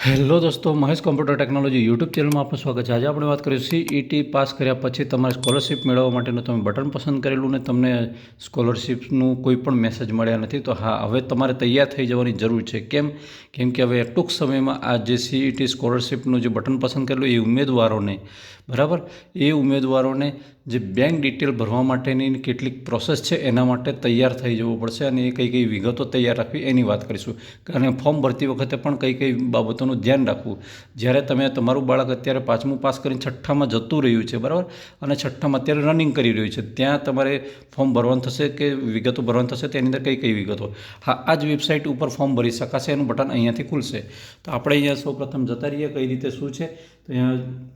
Hello દોસ્તો, Mahesh computer technology YouTube ચેનલમાં આપનું સ્વાગત છે। આજે આપણે વાત કરીશું સીઈટી પાસ કર્યા પછી તમારે સ્કોલરશિપ મેળવવા માટેનું તમે બટન પસંદ કરેલું ને તમને સ્કોલરશિપનું કોઈ પણ મેસેજ મળ્યા નથી, તો હા, હવે તમારે તૈયાર થઈ જવાની જરૂર છે। કેમ કે હવે ટૂંક સમયમાં આ જે સીઈટી સ્કોલરશિપનું જે બટન પસંદ કરેલું એ ઉમેદવારોને જે બેંક ડિટેલ ભરવા માટેની કેટલીક પ્રોસેસ છે એના માટે તૈયાર થઈ જવું પડશે, અને એ કઈ વિગતો તૈયાર રાખવી એની વાત કરીશું। અને ફોર્મ ભરતી વખતે પણ કઈ બાબતોનું ધ્યાન રાખવું। જ્યારે તમારું બાળક અત્યારે 5મું પાસ કરીને 6ઠ્ઠામાં જતું રહ્યું છે, બરાબર, અને 6ઠ્ઠામાં અત્યારે રનિંગ કરી રહ્યું છે, ત્યાં તમારે ફોર્મ ભરવાનું થશે કે વિગતો ભરવાનું થશે, તેની અંદર કઈ વિગતો, હા, આ જ વેબસાઇટ ઉપર ફોર્મ ભરી શકાશે, એનું બટન અહીંયાથી ખુલશે। તો આપણે અહીંયા સૌપ્રથમ જતા રહીએ કઈ રીતે શું છે। તો અહીંયા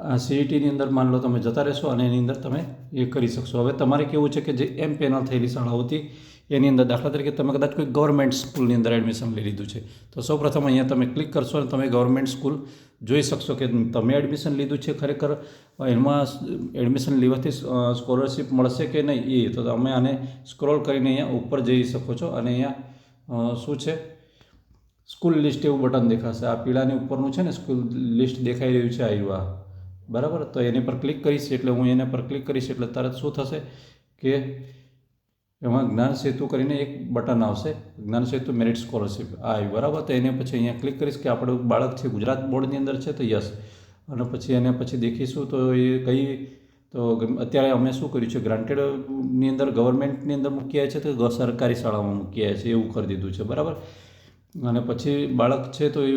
આ સીઈટીની અંદર માન લો તમે જતા રહેશો અને એની અંદર તમે એ કરી શકશો। હવે તમારે કેવું છે કે જે એમ પેનલ થયેલી શાળાઓ હતી એની અંદર, દાખલા તરીકે તમે કદાચ કોઈ ગવર્મેન્ટ સ્કૂલની અંદર એડમિશન લઈ લીધું છે, તો સૌપ્રથમ અહીંયા તમે ક્લિક કરશો અને તમે ગવર્મેન્ટ સ્કૂલ જોઈ શકશો કે તમે એડમિશન લીધું છે, ખરેખર એમાં એડમિશન લેવાથી સ્કોલરશિપ મળશે કે નહીં એ। તો તમે આને સ્ક્રોલ કરીને અહીંયા ઉપર જઈ શકો છો અને અહીંયા શું છે, સ્કૂલ લિસ્ટ એવું બટન દેખાશે। આ પીળાની ઉપરનું છે ને, સ્કૂલ લિસ્ટ દેખાઈ રહ્યું છે, આવ્યું, બરાબર। તો એની પર ક્લિક કરીશ એટલે હું એના પર ક્લિક કરીશ એટલે તરત શું થશે કે એમાં જ્ઞાન સેતુ કરીને એક બટન આવશે, જ્ઞાન સેતુ મેરિટ સ્કોલરશિપ આવી, બરાબર। તો એને પછી અહીંયા ક્લિક કરીશ કે આપણું બાળક છે ગુજરાત બોર્ડની અંદર છે, તો યસ, અને પછી એને પછી દેખીશું તો એ તો અત્યારે અમે શું કર્યું છે, ગ્રાન્ટેડની અંદર ગવર્મેન્ટની અંદર મૂકી આવ્યા છે તો સરકારી શાળામાં મૂકી આવ્યા છે એવું કરી દીધું છે, બરાબર। અને પછી બાળક છે તો એ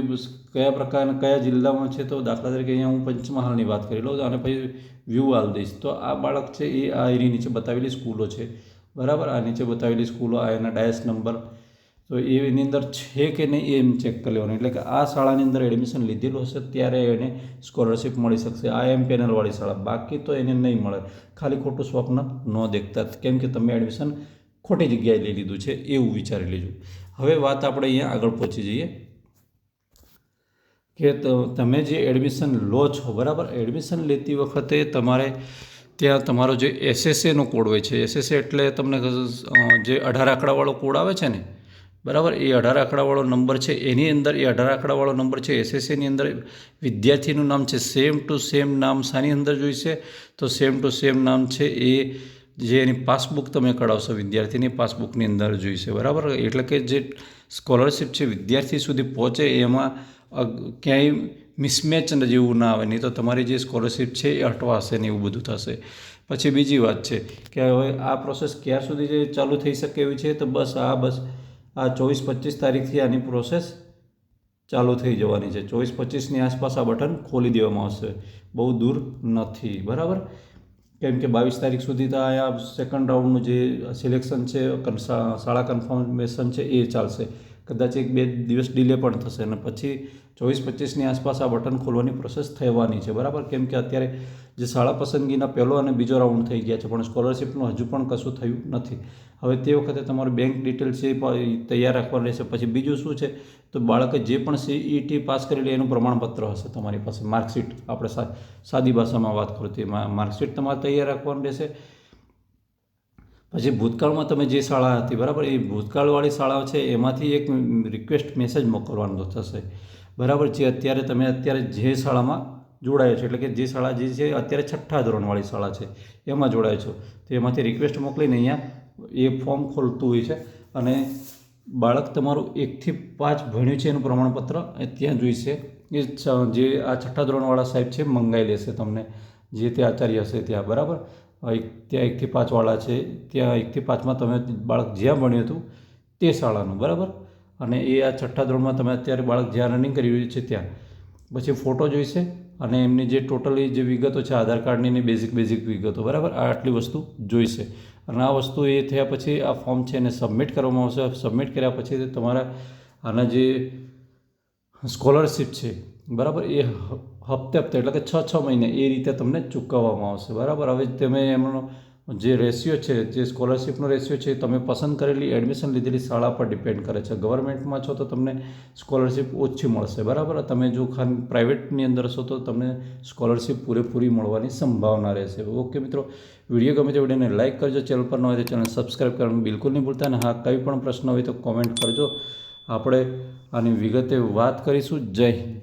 કયા પ્રકારના કયા જિલ્લામાં છે, તો દાખલા તરીકે અહીંયા હું પંચમહાલની વાત કરી લઉં અને પછી વ્યૂ આલ દઈશ, તો આ બાળક છે એ આ એની નીચે બતાવેલી સ્કૂલો છે, બરાબર। આ નીચે બતાવેલી સ્કૂલો, આ એના ડાયસ નંબર, તો એની અંદર છે કે નહીં એમ ચેક કરી લેવાનું, એટલે કે આ શાળાની અંદર એડમિશન લીધેલું હશે ત્યારે એને સ્કોલરશિપ મળી શકશે, આ એમ પેનલવાળી શાળા, બાકી તો એને નહીં મળે। ખાલી ખોટું સ્વપ્ન ન દેખતા, કેમ કે તમે એડમિશન ખોટી જગ્યાએ લઈ લીધું છે એવું વિચારી લેજો। હવે વાત આપણે અહીંયા આગળ પહોંચી જઈએ કે તમે જે એડમિશન લો છો, બરાબર, એડમિશન લેતી વખતે તમારે ત્યાં તમારો જે એસએસએનો કોડ હોય છે, એસએસએ એટલે તમને જે 18 આંકડાવાળો કોડ આવે છે ને, બરાબર, એ 18 આંકડાવાળો નંબર છે, એની અંદર એ 18 આંકડાવાળો નંબર છે એસએસએની અંદર વિદ્યાર્થીનું નામ છે, સેમ ટુ સેમ નામ શાની અંદર જોઈશે, તો સેમ ટુ સેમ નામ છે એ જે એની પાસબુક તમે કઢાવશો વિદ્યાર્થીની પાસબુકની અંદર જોઈશે, બરાબર। એટલે કે જે સ્કોલરશિપ છે વિદ્યાર્થી સુધી પહોંચે એમાં ક્યાંય મિસમેચ જેવું ના આવે, નહીં તો તમારી જે સ્કોલરશિપ છે એ અટવાશે ને એવું બધું થશે। પછી બીજી વાત છે કે હવે આ પ્રોસેસ ક્યાર સુધી જે ચાલુ થઈ શકે એવી છે, તો બસ આ 24-25 તારીખથી આની પ્રોસેસ ચાલુ થઈ જવાની છે। 24-25ની આસપાસ આ બટન ખોલી દેવામાં આવશે, બહુ દૂર નથી, બરાબર। કેમ કે 22 તારીખ સુધી તો આ સેકન્ડ રાઉન્ડનું જે સિલેક્શન છે, શાળા કન્ફર્મેશન છે એ ચાલશે, કદાચ 1-2 દિવસ ડિલે પણ થશે, અને પછી 24-25ની આસપાસ આ બટન ખોલવાની પ્રોસેસ થવાની છે, બરાબર। કેમ કે અત્યારે જે શાળા પસંદગીના પહેલો અને બીજો રાઉન્ડ થઈ ગયા છે, પણ સ્કોલરશિપનું હજુ પણ કશું થયું નથી। હવે તે વખતે તમારું બેંક ડિટેલ છે એ તૈયાર રાખવાનું રહેશે। પછી બીજું શું છે, તો બાળકે જે પણ સીઈટી પાસ કરેલી એનું પ્રમાણપત્ર હશે તમારી પાસે, માર્કશીટ, આપણે સાદી ભાષામાં વાત કરું તો માર્કશીટ તમારે તૈયાર રાખવાનું રહેશે। પછી ભૂતકાળમાં તમે જે શાળા હતી, બરાબર, એ ભૂતકાળવાળી શાળા છે એમાંથી એક રિક્વેસ્ટ મેસેજ મોકલવાનો થશે, બરાબર, જે તમે અત્યારે જે શાળામાં જોડાયો છો, એટલે કે જે શાળા જે છે અત્યારે 6ઠ્ઠા ધોરણવાળી શાળા છે એમાં જોડાયો છો, તો એમાંથી રિક્વેસ્ટ મોકલીને અહીંયા એ ફોર્મ ખોલતું હોય છે, અને બાળક તમારું 1થી 5 ભણ્યું છે એનું પ્રમાણપત્ર ત્યાં જોઈશે, એ જે આ 6ઠ્ઠા ધોરણવાળા સાહેબ છે મંગાવી લેશે તમને, જે તે આચાર્ય હશે ત્યાં, બરાબર। ત્યાં 1થી 5 વાળા છે, ત્યાં 1થી 5માં તમે બાળક જ્યાં ભણ્યું હતું તે શાળાનું, બરાબર, અને એ આ 6ઠ્ઠા ધોરણમાં તમે અત્યારે બાળક જ્યાં રનિંગ કરી રહ્યું છે ત્યાં, પછી ફોટો જોઈશે અને એમની જે ટોટલી જે વિગતો છે આધાર કાર્ડની બેઝિક વિગતો, બરાબર, આ આટલી વસ્તુ જોઈશે। અને આ વસ્તુ એ થયા પછી આ ફોર્મ છે એને સબમિટ કરવામાં આવશે। સબમિટ કર્યા પછી તમારા આના જે સ્કોલરશિપ છે, બરાબર, એ હપ્તે એટલે કે 6 મહિને એ રીતે તમને ચૂકવવામાં આવશે, બરાબર। હવે તમે એમનો જે રેશિયો છે, જે સ્કોલરશિપનો રેશિયો છે, તમે પસંદ કરેલી એડમિશન લીધેલી શાળા પર ડિપેન્ડ કરે છે। ગવર્મેન્ટમાં છો તો તમને સ્કોલરશિપ ઓછી મળશે, બરાબર। તમે જો પ્રાઇવેટની અંદર છો તો તમને સ્કોલરશિપ પૂરેપૂરી મળવાની સંભાવના રહેશે। ઓકે મિત્રો, વિડીયો ગમે તો વિડીયોને લાઇક કરજો, ચેનલ પર ન હોય તો ચેનલ સબસ્ક્રાઈબ કરવાનું બિલકુલ નહીં ભૂલતા, અને હા, કંઈ પણ પ્રશ્ન હોય તો કોમેન્ટ કરજો, આપણે આની વિગતે વાત કરીશું. જય હિન્દ.